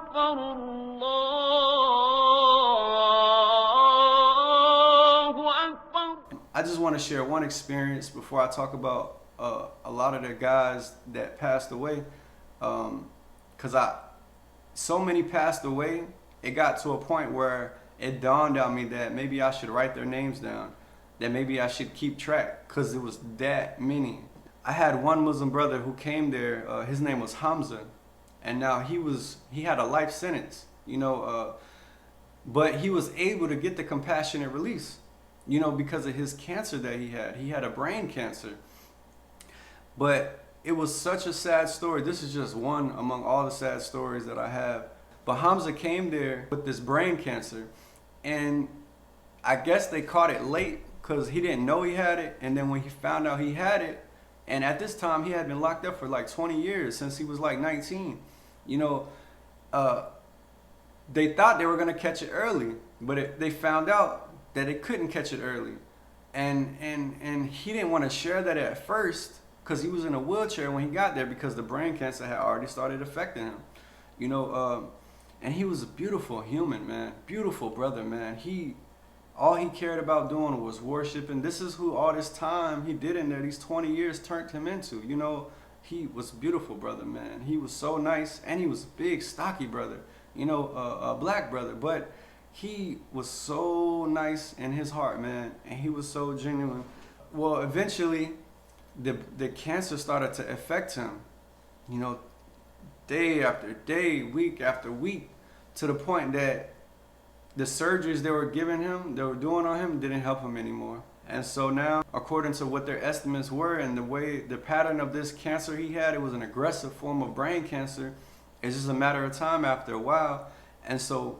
أكبر الله أكبر. I just want to share one experience before I talk about a lot of the guys that passed away. Cause so many passed away, it got to a point where it dawned on me that maybe I should write their names down, that maybe I should keep track, cause it was that many. I had one Muslim brother who came there. His name was Hamza, and now he had a life sentence, but he was able to get the compassionate release, because of his cancer that he had. He had a brain cancer. But it was such a sad story. This is just one among all the sad stories that I have. But Hamza came there with this brain cancer, and I guess they caught it late because he didn't know he had it. And then when he found out he had it, and at this time he had been locked up for like 20 years since he was like 19, they thought they were going to catch it early, but they found out that they couldn't catch it early. And he didn't want to share that at first because he was in a wheelchair when he got there because the brain cancer had already started affecting him. And he was a beautiful human, man. Beautiful brother, man. All he cared about doing was worshiping. This is who all this time he did in there, these 20 years turned him into. He was a beautiful brother, man. He was so nice, and he was a big, stocky brother, a black brother. But he was so nice in his heart, man, and he was so genuine. Well, eventually, the cancer started to affect him, day after day, week after week, to the point that the surgeries they were doing on him, didn't help him anymore. And so now, according to what their estimates were and the pattern of this cancer he had, it was an aggressive form of brain cancer. It's just a matter of time after a while. And so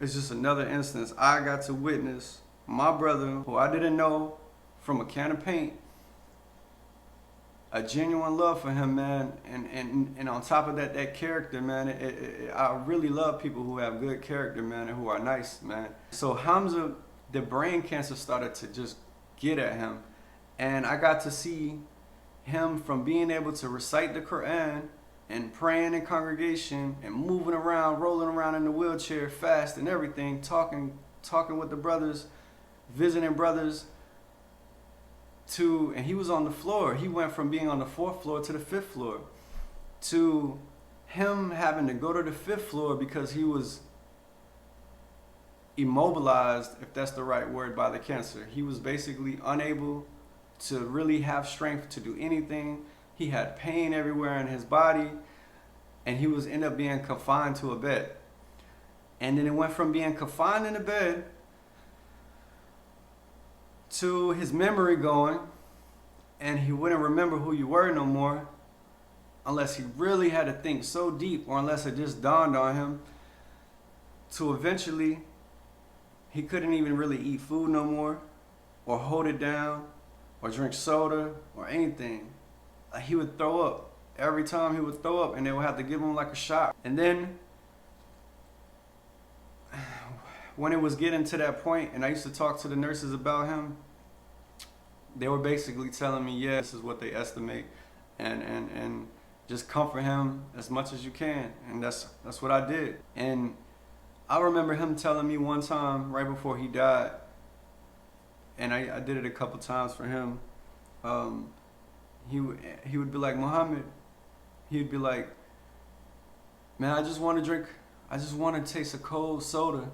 it's just another instance. I got to witness my brother, who I didn't know from a can of paint, a genuine love for him, man. And on top of that character, man, I really love people who have good character, man, and who are nice, man. So Hamza, the brain cancer started to just get at him. And I got to see him from being able to recite the Quran and praying in congregation and moving around, rolling around in the wheelchair fast and everything, talking with the brothers, visiting brothers, and he was on the floor. He went from being on the 4th floor to the 5th floor, to him having to go to the 5th floor because he was immobilized, if that's the right word, by the cancer. He was basically unable to really have strength to do anything. He had pain everywhere in his body, and he was ended up being confined to a bed. And then it went from being confined in a bed to his memory going, and he wouldn't remember who you were no more unless he really had to think so deep, or unless it just dawned on him, to eventually he couldn't even really eat food no more, or hold it down, or drink soda, or anything. He would throw up. Every time he would throw up, and they would have to give him like a shot. And then when it was getting to that point, and I used to talk to the nurses about him, they were basically telling me, yeah, this is what they estimate, and just comfort him as much as you can. And that's what I did. And I remember him telling me one time right before he died, and I did it a couple times for him. He would be like, Muhammad, he would be like, man, I just want to taste a cold soda.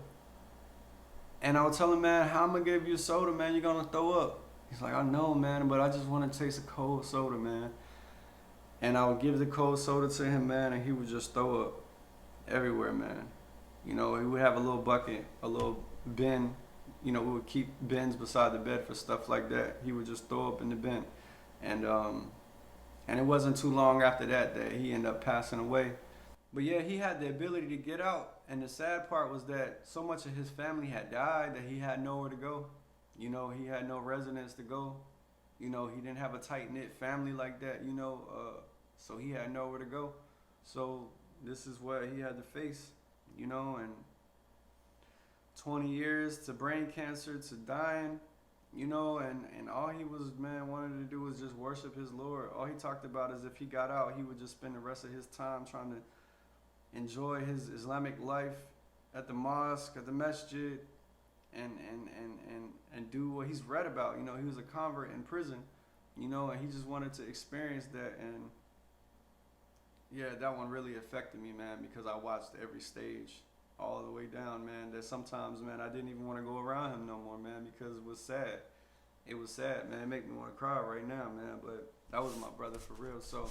And I would tell him, man, how am I gonna give you a soda, man? You're gonna throw up. He's like, I know, man, but I just want to taste a cold soda, man. And I would give the cold soda to him, man, and he would just throw up everywhere, man. He would have a little bucket, a little bin. We would keep bins beside the bed for stuff like that. He would just throw up in the bin. And it wasn't too long after that he ended up passing away. But yeah, he had the ability to get out. And the sad part was that so much of his family had died that he had nowhere to go. He had no residence to go. He didn't have a tight-knit family like that, so he had nowhere to go. So this is what he had to face, and 20 years to brain cancer, to dying, you know, and all he was, man, wanted to do was just worship his Lord. All he talked about is if he got out, he would just spend the rest of his time trying to enjoy his Islamic life at the mosque, at the masjid, and do what he's read about. You know, he was a convert in prison, you know, and he just wanted to experience that. And yeah, that one really affected me, man, because I watched every stage all the way down, man. That sometimes, man, I didn't even want to go around him no more, man, because it was sad. It was sad, man. It make me want to cry right now, man. But that was my brother for real. So